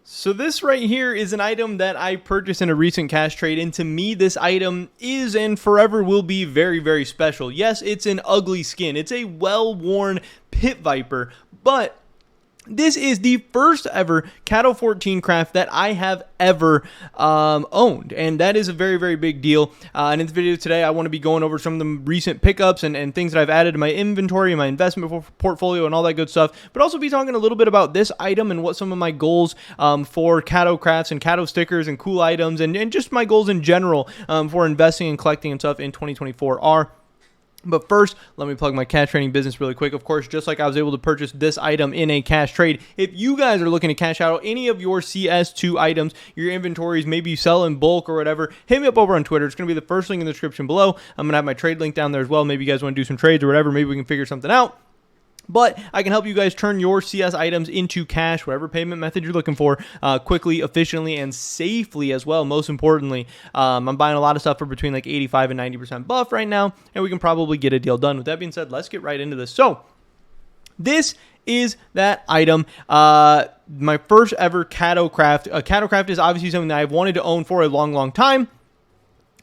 So this right here is an item that I purchased in a recent cash trade, and to me this item is and forever will be very, very special. Yes, it's an ugly skin. It's a well-worn Pit Viper, but this is the first ever Kato 14 craft that I have ever owned, and that is a very, very big deal. And in this video today, I want to be going over some of the recent pickups and things that I've added to my inventory, my investment portfolio, and all that good stuff, but also be talking a little bit about this item and what some of my goals for Kato crafts and Kato stickers and cool items and just my goals in general for investing and collecting and stuff in 2024 are. But first, let me plug my cash trading business really quick. Of course, just like I was able to purchase this item in a cash trade, if you guys are looking to cash out any of your CS2 items, your inventories, maybe you sell in bulk or whatever, hit me up over on Twitter. It's going to be the first link in the description below. I'm going to have my trade link down there as well. Maybe you guys want to do some trades or whatever. Maybe we can figure something out. But I can help you guys turn your CS items into cash, whatever payment method you're looking for, quickly, efficiently, and safely as well. Most importantly, I'm buying a lot of stuff for between like 85 and 90% buff right now, and we can probably get a deal done. With that being said, let's get right into this. So this is that item. My first ever Kato craft. Kato craft is obviously something that I've wanted to own for a long, long time.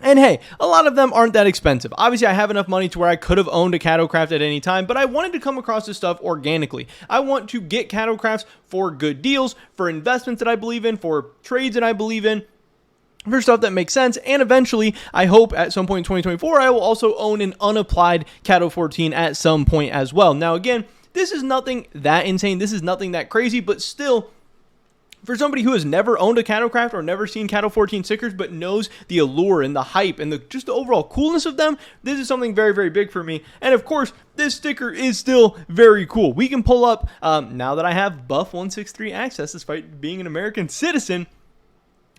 And hey, a lot of them aren't that expensive. Obviously, I have enough money to where I could have owned a Kato craft at any time, but I wanted to come across this stuff organically. I want to get Kato crafts for good deals, for investments that I believe in, for trades that I believe in, for stuff that makes sense, and eventually, I hope at some point in 2024, I will also own an unapplied Kato 14 at some point as well. Now, again, this is nothing that insane. This is nothing that crazy, but still, for somebody who has never owned a Kato craft or never seen Kato 14 stickers but knows the allure and the hype and just the overall coolness of them, this is something very, very big for me. And of course, this sticker is still very cool. We can pull up, now that I have Buff 163 access, despite being an American citizen,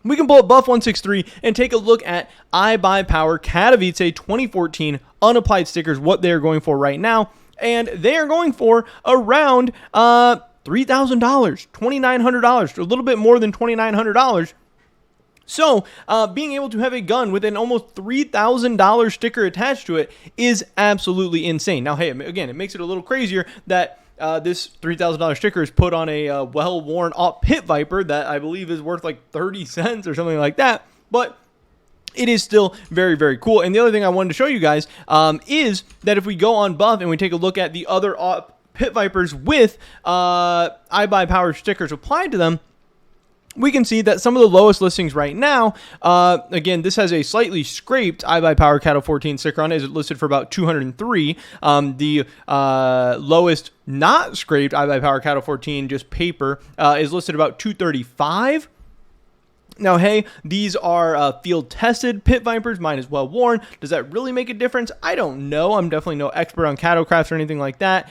we can pull up Buff 163 and take a look at iBuyPower Katowice 2014 unapplied stickers, what they're going for right now. And they are going for around $3,000, $2,900, a little bit more than $2,900. So, being able to have a gun with an almost $3,000 sticker attached to it is absolutely insane. Now, hey, again, it makes it a little crazier that this $3,000 sticker is put on a well-worn Pit Viper that I believe is worth like 30 cents or something like that. But it is still very, very cool. And the other thing I wanted to show you guys is that if we go on Buff and we take a look at the other Pit Vipers with iBuyPower stickers applied to them, we can see that some of the lowest listings right now, again, this has a slightly scraped iBuyPower Kato 14 sticker on it, is listed for about 203. The lowest not scraped iBuyPower Kato 14, just paper, is listed about 235. Now, hey, these are field-tested Pit Vipers. Mine is well-worn. Does that really make a difference? I don't know. I'm definitely no expert on Kato crafts or anything like that.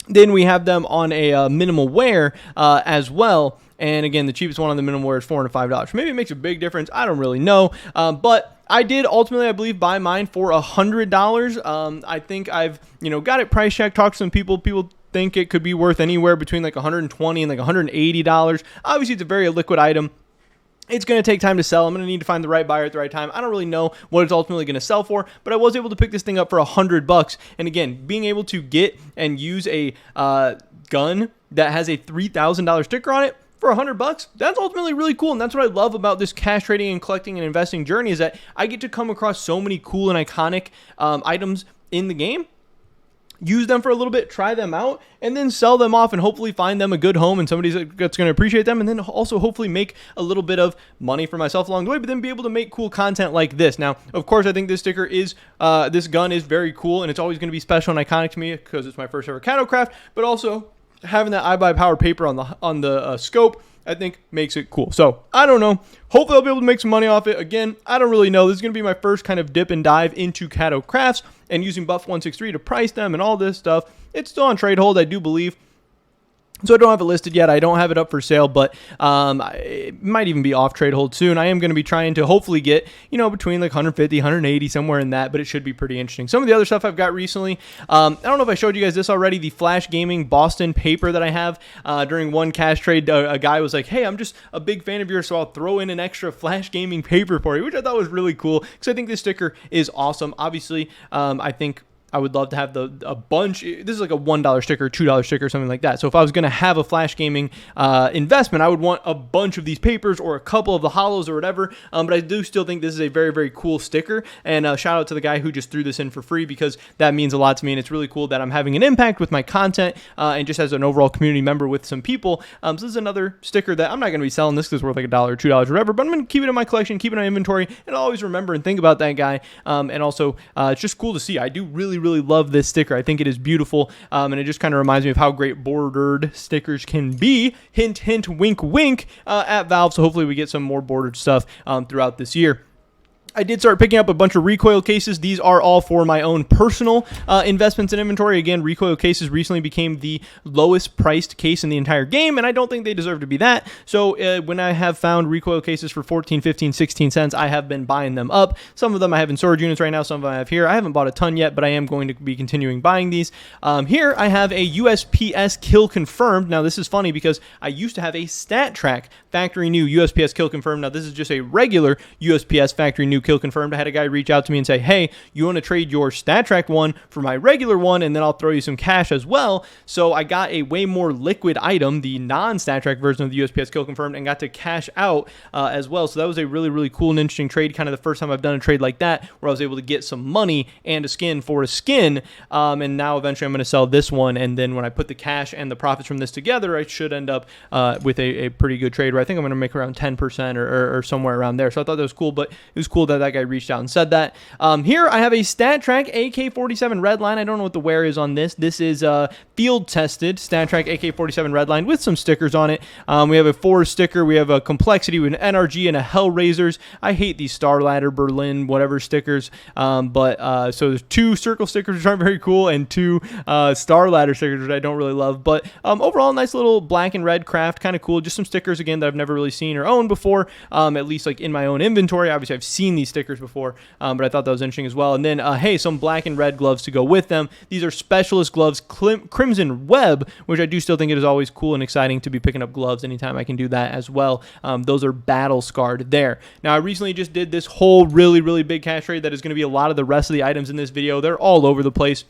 Then we have them on a minimal wear as well. And again, the cheapest one on the minimal wear is $4 and $5. Maybe it makes a big difference. I don't really know. But I did ultimately, I believe, buy mine for $100. I think I've, got it price checked, talked to some people. People think it could be worth anywhere between like $120 and like $180. Obviously, it's a very liquid item. It's going to take time to sell. I'm going to need to find the right buyer at the right time. I don't really know what it's ultimately going to sell for, but I was able to pick this thing up for $100. And again, being able to get and use a gun that has a $3,000 sticker on it for $100, that's ultimately really cool. And that's what I love about this cash trading and collecting and investing journey, is that I get to come across so many cool and iconic items in the game, use them for a little bit, try them out, and then sell them off and hopefully find them a good home and somebody that's going to appreciate them, and then also hopefully make a little bit of money for myself along the way, but then be able to make cool content like this. Now, of course, I think this sticker is, this gun is very cool, and it's always going to be special and iconic to me because it's my first ever Kato craft, but also having that iBuyPower paper on the scope, I think makes it cool. So, I don't know. Hopefully, I'll be able to make some money off it. Again, I don't really know. This is going to be my first kind of dip and dive into Kato crafts and using Buff 163 to price them and all this stuff. It's still on trade hold, I do believe. So I don't have it listed yet. I don't have it up for sale, but it might even be off trade hold soon. I am going to be trying to hopefully get, between like 150, 180, somewhere in that, but it should be pretty interesting. Some of the other stuff I've got recently, I don't know if I showed you guys this already, the Flash Gaming Boston paper that I have during one cash trade. A guy was like, hey, I'm just a big fan of yours, so I'll throw in an extra Flash Gaming paper for you, which I thought was really cool because I think this sticker is awesome. Obviously, I think I would love to have a bunch. This is like a $1 sticker, $2 sticker, something like that. So if I was going to have a Flash Gaming investment, I would want a bunch of these papers or a couple of the holos or whatever. But I do still think this is a very, very cool sticker. And shout out to the guy who just threw this in for free, because that means a lot to me. And it's really cool that I'm having an impact with my content and just as an overall community member with some people. So this is another sticker that I'm not going to be selling this because it's worth like $1 or $2 or whatever, but I'm going to keep it in my collection, keep it in my inventory, and I'll always remember and think about that guy. And also, it's just cool to see. I do really, really love this sticker. I think it is beautiful. And it just kind of reminds me of how great bordered stickers can be. Hint, hint, wink, wink at Valve. So hopefully we get some more bordered stuff throughout this year. I did start picking up a bunch of recoil cases. These are all for my own personal investments in inventory. Again, recoil cases recently became the lowest priced case in the entire game, and I don't think they deserve to be that. So when I have found recoil cases for 14, 15, 16 cents, I have been buying them up. Some of them I have in storage units right now. Some of them I have here. I haven't bought a ton yet, but I am going to be continuing buying these. Here I have a USPS kill confirmed. Now this is funny because I used to have a stat track factory new USPS kill confirmed. Now this is just a regular USPS factory new kill confirmed. I had a guy reach out to me and say, hey, you want to trade your stat track one for my regular one, and then I'll throw you some cash as well. So I got a way more liquid item, the non-stat track version of the USPS kill confirmed, and got to cash out as well. So that was a really, really cool and interesting trade. Kind of the first time I've done a trade like that where I was able to get some money and a skin for a skin. And now eventually I'm going to sell this one, and then when I put the cash and the profits from this together, I should end up with a pretty good trade where I think I'm going to make around 10% or somewhere around there. So I thought that was cool, but it was cool that guy reached out and said that. Here I have a stat track AK-47 Redline. I don't know what the wear is on this. This is field tested stat track AK-47 Redline with some stickers on it. We have a Forest sticker. We have a Complexity with an NRG and a Hellraisers. I hate these Star Ladder, Berlin, whatever stickers. So there's 2 circle stickers which aren't very cool, and 2 Star Ladder stickers which I don't really love. But overall, nice little black and red craft, kind of cool. Just some stickers again that I've never really seen or owned before, at least like in my own inventory. Obviously, I've seen these stickers before, but I thought that was interesting as well. And then, hey, some black and red gloves to go with them. These are Specialist gloves, Crimson Web, which I do still think it is always cool and exciting to be picking up gloves anytime I can do that as well. Those are battle scarred there. Now, I recently just did this whole really, really big cash trade that is going to be a lot of the rest of the items in this video. They're all over the place.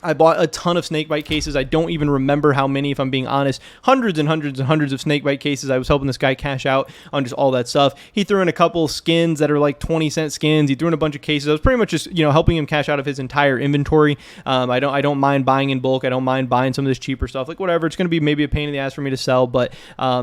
I bought a ton of snakebite cases. I don't even remember how many, if I'm being honest. Hundreds and hundreds and hundreds of snakebite cases. I was helping this guy cash out on just all that stuff. He threw in a couple skins that are like 20-cent skins. He threw in a bunch of cases. I was pretty much just, helping him cash out of his entire inventory. I don't mind buying in bulk. I don't mind buying some of this cheaper stuff. Like whatever. It's going to be maybe a pain in the ass for me to sell, but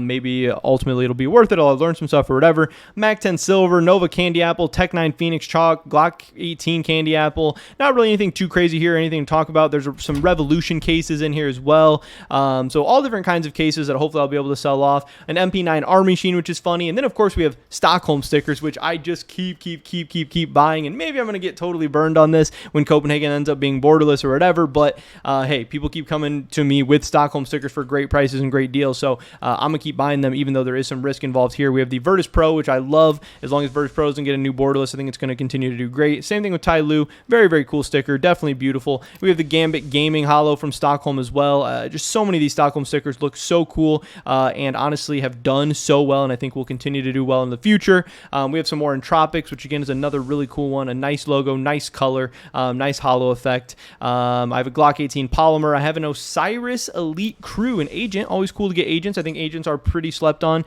maybe ultimately it'll be worth it. I'll learn some stuff or whatever. Mac 10 Silver, Nova Candy Apple, Tech 9 Phoenix Chalk, Glock 18 Candy Apple. Not really anything too crazy here, anything to talk about. There's some Revolution cases in here as well. So all different kinds of cases that hopefully I'll be able to sell off. An MP9 Army Machine, which is funny. And then, of course, we have Stockholm stickers, which I just keep buying. And maybe I'm going to get totally burned on this when Copenhagen ends up being borderless or whatever. But, hey, people keep coming to me with Stockholm stickers for great prices and great deals. So I'm going to keep buying them, even though there is some risk involved here. We have the Virtus Pro, which I love. As long as Virtus Pro doesn't get a new borderless, I think it's going to continue to do great. Same thing with Tai Lu. Very, very cool sticker. Definitely beautiful. We have the Gambit Gaming Holo from Stockholm as well. Just so many of these Stockholm stickers look so cool and honestly have done so well, and I think will continue to do well in the future. We have some more Entropics, which again is another really cool one. A nice logo, nice color, nice holo effect. I have a Glock 18 Polymer. I have an Osiris Elite Crew, an agent. Always cool to get agents. I think agents are pretty slept on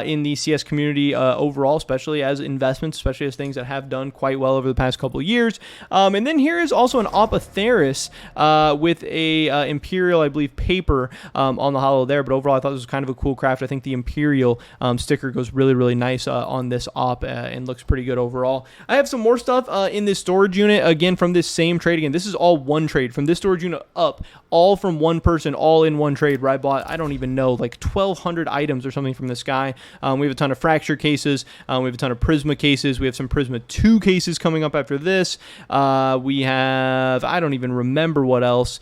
in the CS community overall, especially as investments, especially as things that have done quite well over the past couple of years. And then here is also an Opotheris with a Imperial, I believe, paper on the holo there, but overall I thought this was kind of a cool craft. I think the Imperial sticker goes really, really nice on this op and looks pretty good overall. I have some more stuff in this storage unit, again, from this same trade. Again, this is all one trade, from this storage unit up, all from one person, all in one trade, where I bought, I don't even know, like 1,200 items or something from this guy. We have a ton of Fracture cases. We have a ton of Prisma cases. We have some Prisma 2 cases coming up after this. We have, I don't even remember remember what else.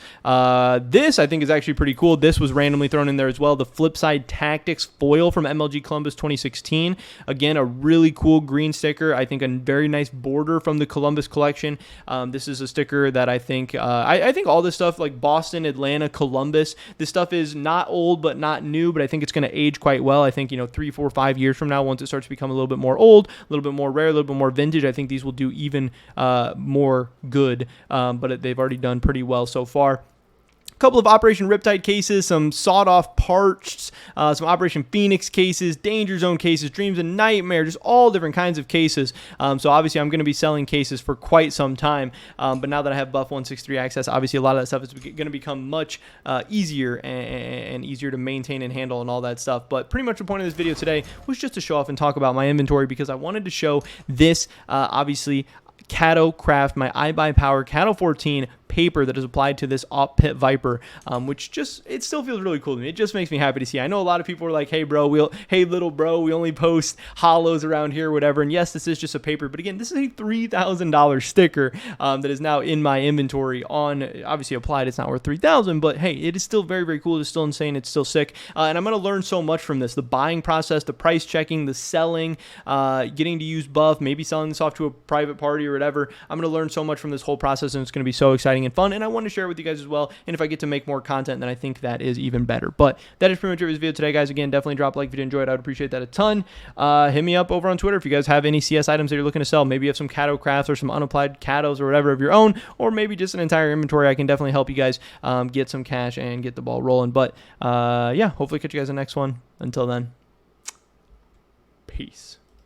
This I think is actually pretty cool. This was randomly thrown in there as well. The Flipside Tactics foil from MLG Columbus 2016. Again, a really cool green sticker. I think a very nice border from the Columbus collection. This is a sticker that I think I think all this stuff like Boston, Atlanta, Columbus, this stuff is not old but not new, but I think it's going to age quite well. I think 3, 4, 5 years from now, once it starts to become a little bit more old, a little bit more rare, a little bit more vintage, I think these will do even more good. But they've already done pretty well so far. Couple of Operation Riptide cases, some sawed-off parts, some Operation Phoenix cases, Danger Zone cases, Dreams and Nightmare, just all different kinds of cases. So obviously I'm going to be selling cases for quite some time, but now that I have Buff 163 access, obviously a lot of that stuff is going to become much easier and easier to maintain and handle and all that stuff. But pretty much the point of this video today was just to show off and talk about my inventory, because I wanted to show this, obviously, Kato Craft, my iBuyPower Kato 14 paper that is applied to this Op Pit Viper, which just, it still feels really cool to me. It just makes me happy to see. I know a lot of people are like, hey little bro, we only post hollows around here, whatever. And yes, this is just a paper, but again, this is a $3,000 sticker that is now in my inventory on, obviously applied, it's not worth $3,000, but hey, it is still very, very cool. It's still insane. It's still sick. And I'm going to learn so much from this, the buying process, the price checking, the selling, getting to use Buff, maybe selling this off to a private party or whatever. I'm going to learn so much from this whole process, and it's going to be so exciting and fun, and I want to share it with you guys as well. And if I get to make more content, then I think that is even better. But that is pretty much it for this video today, guys. Again, definitely drop a like if you enjoyed. I would appreciate that a ton. Hit me up over on Twitter if you guys have any CS items that you're looking to sell. Maybe you have some Kato crafts or some unapplied Katos or whatever of your own, or maybe just an entire inventory. I can definitely help you guys get some cash and get the ball rolling. But yeah, hopefully catch you guys in the next one. Until then, peace.